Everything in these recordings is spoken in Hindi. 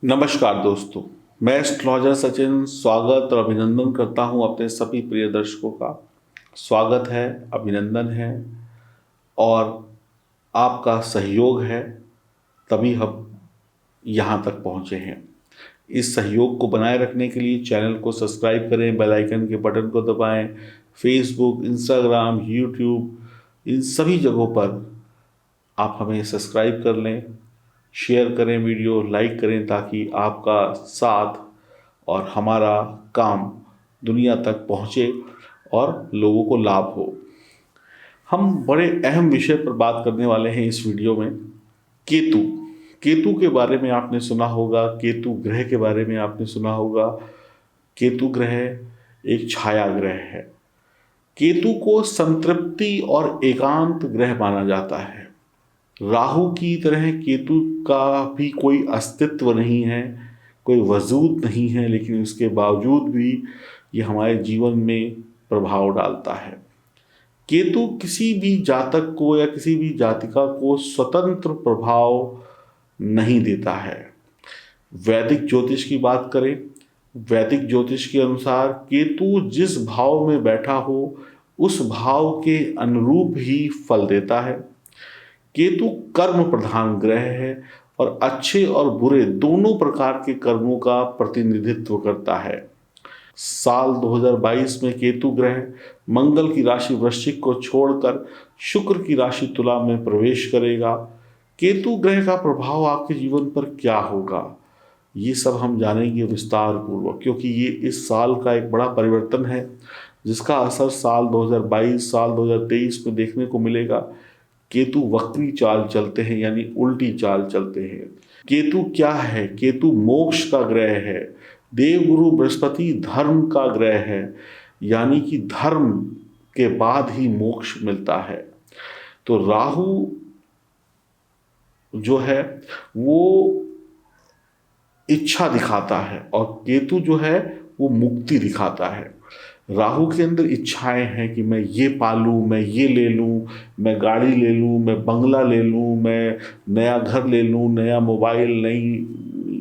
नमस्कार दोस्तों, मैं एस्ट्रोलॉजर सचिन स्वागत और अभिनंदन करता हूं अपने सभी प्रिय दर्शकों का। स्वागत है, अभिनंदन है और आपका सहयोग है, तभी हम यहाँ तक पहुँचे हैं। इस सहयोग को बनाए रखने के लिए चैनल को सब्सक्राइब करें, बेल आइकन के बटन को दबाएं। फेसबुक, इंस्टाग्राम, यूट्यूब, इन सभी जगहों पर आप हमें सब्सक्राइब कर लें, शेयर करें, वीडियो लाइक करें, ताकि आपका साथ और हमारा काम दुनिया तक पहुँचे और लोगों को लाभ हो। हम बड़े अहम विषय पर बात करने वाले हैं इस वीडियो में। केतु। केतु के बारे में आपने सुना होगा, केतु ग्रह के बारे में आपने सुना होगा। केतु ग्रह एक छाया ग्रह है। केतु को संतृप्ति और एकांत ग्रह माना जाता है। राहु की तरह केतु का भी कोई अस्तित्व नहीं है, कोई वजूद नहीं है, लेकिन उसके बावजूद भी ये हमारे जीवन में प्रभाव डालता है। केतु किसी भी जातक को या किसी भी जातिका को स्वतंत्र प्रभाव नहीं देता है। वैदिक ज्योतिष की बात करें, वैदिक ज्योतिष के अनुसार केतु जिस भाव में बैठा हो उस भाव के अनुरूप ही फल देता है। केतु कर्म प्रधान ग्रह है और अच्छे और बुरे दोनों प्रकार के कर्मों का प्रतिनिधित्व करता है। साल 2022 में केतु ग्रह मंगल की राशि वृश्चिक को छोड़कर शुक्र की राशि तुला में प्रवेश करेगा। केतु ग्रह का प्रभाव आपके जीवन पर क्या होगा, ये सब हम जानेंगे विस्तार पूर्वक, क्योंकि ये इस साल का एक बड़ा परिवर्तन है जिसका असर साल 2022, साल 2023 में देखने को मिलेगा। केतु वक्री चाल चलते हैं, यानी उल्टी चाल चलते हैं। केतु क्या है? केतु मोक्ष का ग्रह है। देवगुरु बृहस्पति धर्म का ग्रह है, यानी कि धर्म के बाद ही मोक्ष मिलता है। तो राहु जो है वो इच्छा दिखाता है और केतु जो है वो मुक्ति दिखाता है। राहु के अंदर इच्छाएं हैं कि मैं ये पालूं, मैं ये ले लूं, मैं गाड़ी ले लूं, मैं बंगला ले लूं, मैं नया घर ले लूं, नया मोबाइल, नई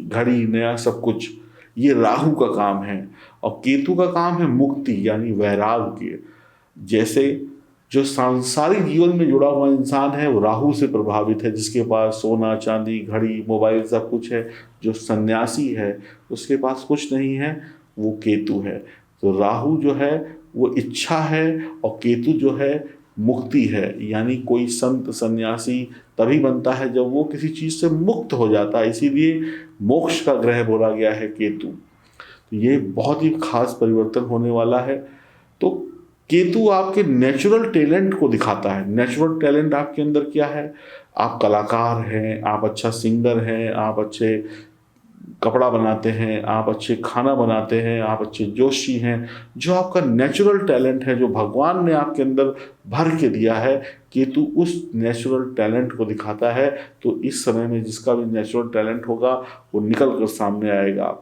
घड़ी, नया सब कुछ। ये राहु का काम है। और केतु का काम है मुक्ति, यानी वैराग्य। जैसे जो सांसारिक जीवन में जुड़ा हुआ इंसान है वो राहु से प्रभावित है, जिसके पास सोना चांदी घड़ी मोबाइल सब कुछ है। जो सन्यासी है उसके पास कुछ नहीं है, वो केतु है। तो राहु जो है वो इच्छा है और केतु जो है मुक्ति है, यानी कोई संत सन्यासी तभी बनता है जब वो किसी चीज से मुक्त हो जाता है। इसीलिए मोक्ष का ग्रह बोला गया है केतु। तो ये बहुत ही खास परिवर्तन होने वाला है। तो केतु आपके नेचुरल टैलेंट को दिखाता है। नेचुरल टैलेंट आपके अंदर क्या है? आप कलाकार हैं, आप अच्छा सिंगर हैं, आप अच्छे कपड़ा बनाते हैं, आप अच्छे खाना बनाते हैं, आप अच्छे जोशी हैं। जो आपका नेचुरल टैलेंट है, जो भगवान ने आपके अंदर भर के दिया है, केतु उस नेचुरल टैलेंट को दिखाता है। तो इस समय में जिसका भी नेचुरल टैलेंट होगा वो निकल कर सामने आएगा।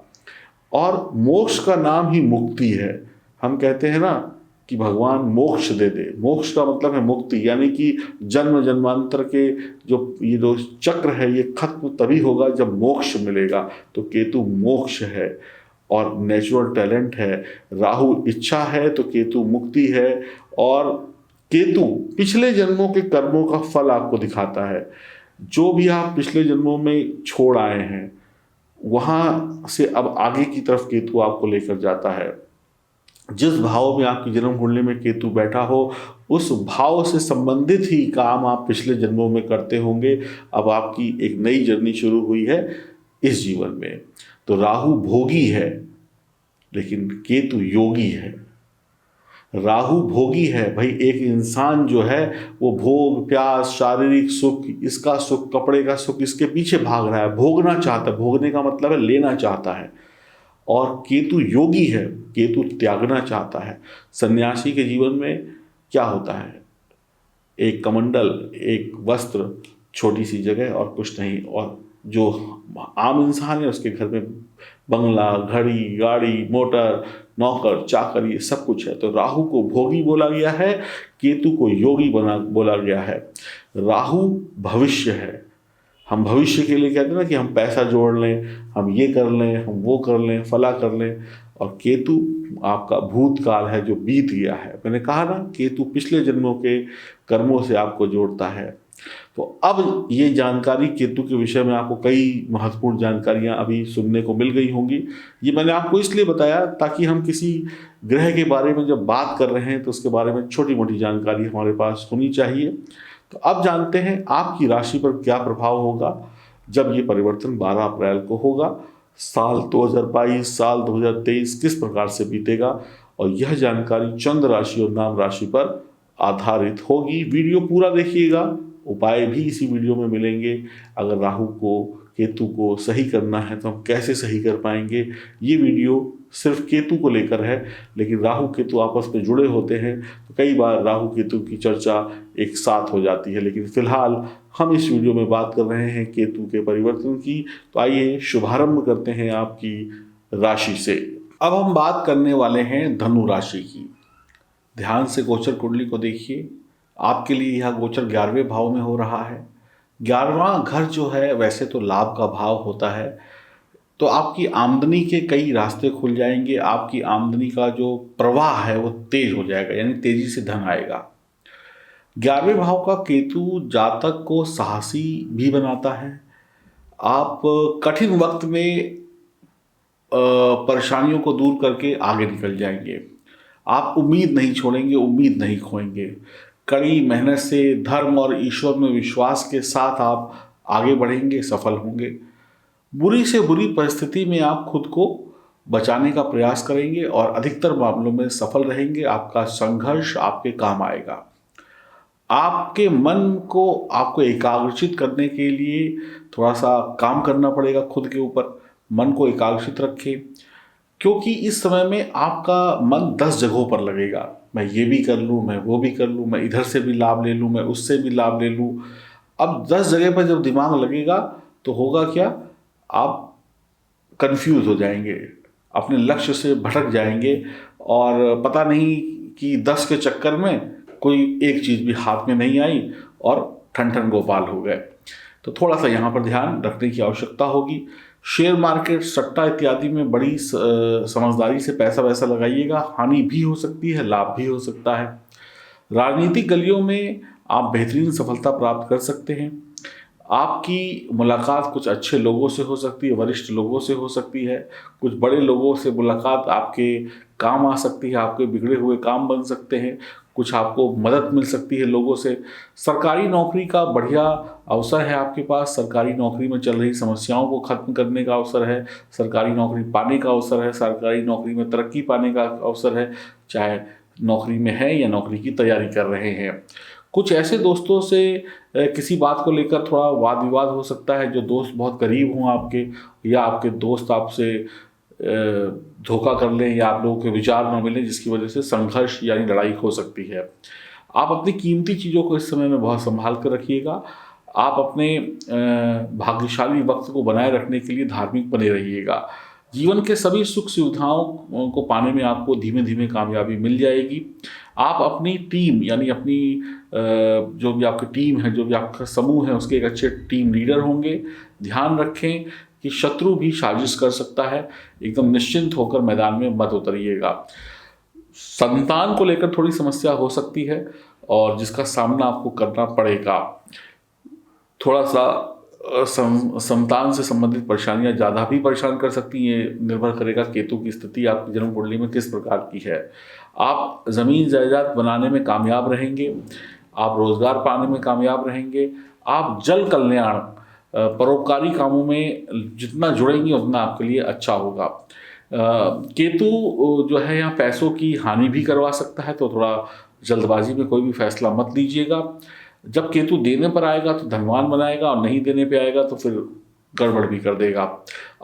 और मोक्ष का नाम ही मुक्ति है। हम कहते हैं ना कि भगवान मोक्ष दे दे। मोक्ष का मतलब है मुक्ति, यानी कि जन्म जन्मांतर के जो चक्र है ये खत्म तभी होगा जब मोक्ष मिलेगा। तो केतु मोक्ष है और नेचुरल टैलेंट है। राहु इच्छा है तो केतु मुक्ति है। और केतु पिछले जन्मों के कर्मों का फल आपको दिखाता है। जो भी आप पिछले जन्मों में छोड़ आए हैं वहां से अब आगे की तरफ केतु आपको लेकर जाता है। जिस भाव में आपकी जन्म कुंडली में केतु बैठा हो उस भाव से संबंधित ही काम आप पिछले जन्मों में करते होंगे। अब आपकी एक नई जर्नी शुरू हुई है इस जीवन में। तो राहु भोगी है लेकिन केतु योगी है। राहु भोगी है भाई, एक इंसान जो है वो भोग प्यास शारीरिक सुख, इसका सुख, कपड़े का सुख, इसके पीछे भाग रहा है, भोगना चाहता है। भोगने का मतलब है लेना चाहता है। और केतु योगी है, केतु त्यागना चाहता है। सन्यासी के जीवन में क्या होता है? एक कमंडल, एक वस्त्र, छोटी सी जगह और कुछ नहीं। और जो आम इंसान है उसके घर में बंगला, घड़ी, गाड़ी, मोटर, नौकर, चाकर, ये सब कुछ है। तो राहु को भोगी बोला गया है, केतु को योगी बोला गया है। राहु भविष्य है। हम भविष्य के लिए कहते हैं ना कि हम पैसा जोड़ लें, हम ये कर लें, हम वो कर लें, फला कर लें। और केतु आपका भूतकाल है जो बीत गया है। मैंने कहा ना, केतु पिछले जन्मों के कर्मों से आपको जोड़ता है। तो अब ये जानकारी केतु के विषय में आपको कई महत्वपूर्ण जानकारियां अभी सुनने को मिल गई होंगी। ये मैंने आपको इसलिए बताया ताकि हम किसी ग्रह के बारे में जब बात कर रहे हैं तो उसके बारे में छोटी मोटी जानकारी हमारे पास होनी चाहिए। तो अब जानते हैं आपकी राशि पर क्या प्रभाव होगा जब ये परिवर्तन 12 अप्रैल को होगा। साल 2022, साल 2023 किस प्रकार से बीतेगा, और यह जानकारी चंद्र राशि और नाम राशि पर आधारित होगी। वीडियो पूरा देखिएगा, उपाय भी इसी वीडियो में मिलेंगे। अगर राहु को, केतु को सही करना है तो हम कैसे सही कर पाएंगे, ये वीडियो सिर्फ केतु को लेकर है, लेकिन राहु केतु आपस में जुड़े होते हैं तो कई बार राहु केतु की चर्चा एक साथ हो जाती है। लेकिन फिलहाल हम इस वीडियो में बात कर रहे हैं केतु के परिवर्तन की। तो आइए शुभारंभ करते हैं आपकी राशि से। अब हम बात करने वाले हैं धनु राशि की। ध्यान से गोचर कुंडली को देखिए। आपके लिए यह गोचर 11वें भाव में हो रहा है। 11वां घर जो है वैसे तो लाभ का भाव होता है, तो आपकी आमदनी के कई रास्ते खुल जाएंगे। आपकी आमदनी का जो प्रवाह है वो तेज हो जाएगा, यानी तेजी से धन आएगा। 11वें भाव का केतु जातक को साहसी भी बनाता है। आप कठिन वक्त में परेशानियों को दूर करके आगे निकल जाएंगे। आप उम्मीद नहीं छोड़ेंगे, उम्मीद नहीं खोएंगे। कड़ी मेहनत से धर्म और ईश्वर में विश्वास के साथ आप आगे बढ़ेंगे, सफल होंगे। बुरी से बुरी परिस्थिति में आप खुद को बचाने का प्रयास करेंगे और अधिकतर मामलों में सफल रहेंगे। आपका संघर्ष आपके काम आएगा। आपके मन को आपको एकाग्रचित करने के लिए थोड़ा सा काम करना पड़ेगा। खुद के ऊपर मन को एकाग्रचित रखें, क्योंकि इस समय में आपका मन 10 जगहों पर लगेगा। मैं ये भी कर लूँ, मैं वो भी कर लूँ, मैं इधर से भी लाभ ले लूँ, मैं उससे भी लाभ ले लूँ। अब 10 जगह पर जब दिमाग लगेगा तो होगा क्या, आप कंफ्यूज हो जाएंगे, अपने लक्ष्य से भटक जाएंगे और पता नहीं कि 10 के चक्कर में कोई एक चीज़ भी हाथ में नहीं आई और ठन ठन गोपाल हो गए। तो थोड़ा सा यहाँ पर ध्यान रखने की आवश्यकता होगी। शेयर मार्केट, सट्टा इत्यादि में बड़ी समझदारी से पैसा वैसा लगाइएगा। हानि भी हो सकती है, लाभ भी हो सकता है। राजनीतिक गलियों में आप बेहतरीन सफलता प्राप्त कर सकते हैं। आपकी मुलाकात कुछ अच्छे लोगों से हो सकती है, वरिष्ठ लोगों से हो सकती है। कुछ बड़े लोगों से मुलाकात आपके काम आ सकती है, आपके बिगड़े हुए काम बन सकते हैं। कुछ आपको मदद मिल सकती है लोगों से। सरकारी नौकरी का बढ़िया अवसर है आपके पास। सरकारी नौकरी में चल रही समस्याओं को खत्म करने का अवसर है। सरकारी नौकरी पाने का अवसर है। सरकारी नौकरी में तरक्की पाने का अवसर है, चाहे नौकरी में है या नौकरी की तैयारी कर रहे हैं। कुछ ऐसे दोस्तों से किसी बात को लेकर थोड़ा वाद विवाद हो सकता है, जो दोस्त बहुत करीब हों आपके, या आपके दोस्त आपसे धोखा कर लें या आप लोगों के विचार न मिलें, जिसकी वजह से संघर्ष यानी लड़ाई हो सकती है। आप अपनी कीमती चीज़ों को इस समय में बहुत संभाल कर रखिएगा। आप अपने भाग्यशाली वक्त को बनाए रखने के लिए धार्मिक बने रहिएगा। जीवन के सभी सुख सुविधाओं को पाने में आपको धीमे धीमे कामयाबी मिल जाएगी। आप अपनी टीम यानी अपनी जो भी आपकी टीम है, जो भी आपका समूह है, उसके एक अच्छे टीम लीडर होंगे। ध्यान रखें कि शत्रु भी साजिश कर सकता है। एकदम निश्चिंत होकर मैदान में मत उतरिएगा। संतान को लेकर थोड़ी समस्या हो सकती है और जिसका सामना आपको करना पड़ेगा। थोड़ा सा संतान से संबंधित परेशानियां ज़्यादा भी परेशान कर सकती हैं। ये निर्भर करेगा केतु की स्थिति आपकी जन्म कुंडली में किस प्रकार की है। आप ज़मीन जायदाद बनाने में कामयाब रहेंगे। आप रोज़गार पाने में कामयाब रहेंगे। आप जल कल्याण, परोपकारी कामों में जितना जुड़ेंगे उतना आपके लिए अच्छा होगा। केतु जो है यहाँ पैसों की हानि भी करवा सकता है, तो थोड़ा जल्दबाजी में कोई भी फैसला मत लीजिएगा। जब केतु देने पर आएगा तो धनवान बनाएगा और नहीं देने पे आएगा तो फिर गड़बड़ भी कर देगा।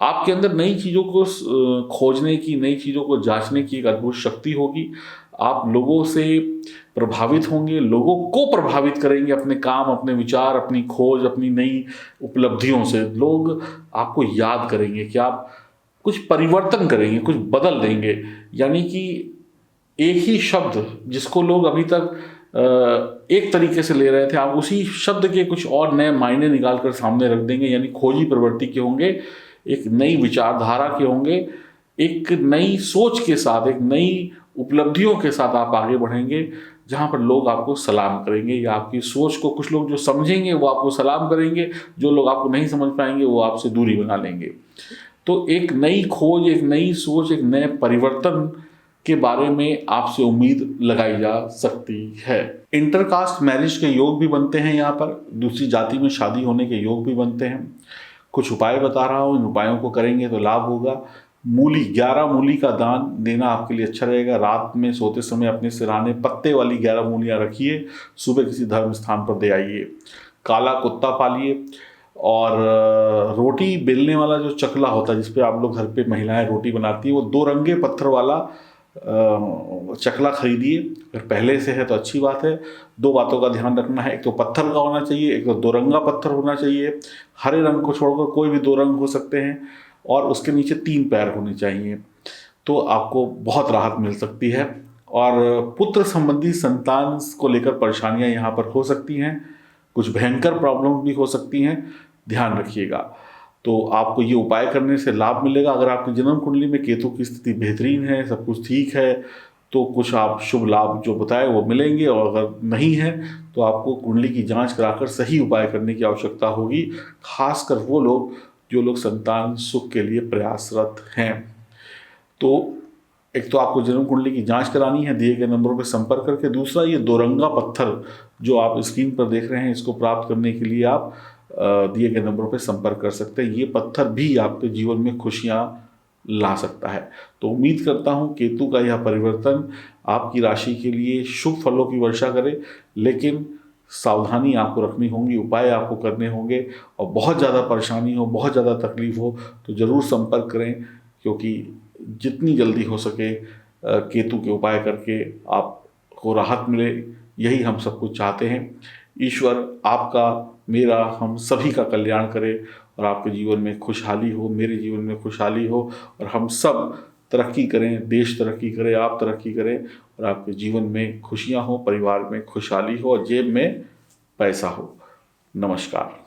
आपके अंदर नई चीज़ों को खोजने की, नई चीज़ों को जांचने की एक अद्भुत शक्ति होगी। आप लोगों से प्रभावित होंगे, लोगों को प्रभावित करेंगे अपने काम, अपने विचार, अपनी खोज, अपनी नई उपलब्धियों से। लोग आपको याद करेंगे कि आप कुछ परिवर्तन करेंगे, कुछ बदल देंगे। यानी कि एक ही शब्द जिसको लोग अभी तक एक तरीके से ले रहे थे, आप उसी शब्द के कुछ और नए मायने निकाल कर सामने रख देंगे। यानी खोजी प्रवृत्ति के होंगे, एक नई विचारधारा के होंगे, एक नई सोच के साथ, एक नई उपलब्धियों के साथ आप आगे बढ़ेंगे, जहाँ पर लोग आपको सलाम करेंगे, या आपकी सोच को कुछ लोग जो समझेंगे वो आपको सलाम करेंगे, जो लोग आपको नहीं समझ पाएंगे वो आपसे दूरी बना लेंगे। तो एक नई खोज, एक नई सोच, एक नए परिवर्तन के बारे में आपसे उम्मीद लगाई जा सकती है। इंटरकास्ट मैरिज के योग भी बनते हैं, यहाँ पर दूसरी जाति में शादी होने के योग भी बनते हैं। कुछ उपाय बता रहा हूँ, इन उपायों को करेंगे तो लाभ होगा। मूली, 11 मूली का दान देना आपके लिए अच्छा रहेगा। रात में सोते समय अपने सिरहाने पत्ते वाली 11 मूलियाँ रखिए, सुबह किसी धर्म स्थान पर दे आइए। काला कुत्ता पालिए, और रोटी बेलने वाला जो चकला होता है जिस पे आप लोग घर पे महिलाएं रोटी बनाती है, वो 2 रंगे पत्थर वाला चकला खरीदिए। अगर पहले से है तो अच्छी बात है। 2 बातों का ध्यान रखना है, एक तो पत्थर का होना चाहिए, एक तो 2 रंगा पत्थर होना चाहिए। हरे रंग को छोड़कर कोई भी 2 रंग हो सकते हैं, और उसके नीचे 3 पैर होने चाहिए, तो आपको बहुत राहत मिल सकती है। और पुत्र संबंधी संतान को लेकर परेशानियां यहाँ पर हो सकती हैं, कुछ भयंकर प्रॉब्लम भी हो सकती हैं, ध्यान रखिएगा। तो आपको ये उपाय करने से लाभ मिलेगा। अगर आपकी जन्म कुंडली में केतु की स्थिति बेहतरीन है, सब कुछ ठीक है, तो कुछ आप शुभ लाभ जो बताए वो मिलेंगे, और अगर नहीं है तो आपको कुंडली की जांच कराकर सही उपाय करने की आवश्यकता होगी, खासकर वो लोग जो लोग संतान सुख के लिए प्रयासरत हैं। तो एक तो आपको जन्म कुंडली की जांच करानी है, दिए गए नंबरों पर संपर्क करके। दूसरा, ये 2 रंगा पत्थर जो आप स्क्रीन पर देख रहे हैं, इसको प्राप्त करने के लिए आप दिए गए नंबरों पर संपर्क कर सकते हैं। ये पत्थर भी आपके जीवन में खुशियाँ ला सकता है। तो उम्मीद करता हूँ केतु का यह परिवर्तन आपकी राशि के लिए शुभ फलों की वर्षा करे, लेकिन सावधानी आपको रखनी होगी, उपाय आपको करने होंगे। और बहुत ज़्यादा परेशानी हो, बहुत ज़्यादा तकलीफ हो तो ज़रूर संपर्क करें, क्योंकि जितनी जल्दी हो सके केतु के उपाय करके आपको राहत मिले, यही हम सब कुछ चाहते हैं। ईश्वर आपका, मेरा, हम सभी का कल्याण करे, और आपके जीवन में खुशहाली हो, मेरे जीवन में खुशहाली हो, और हम सब तरक्की करें, देश तरक्की करे, आप तरक्की करें, और आपके जीवन में खुशियाँ हो, परिवार में खुशहाली हो, और जेब में पैसा हो। नमस्कार।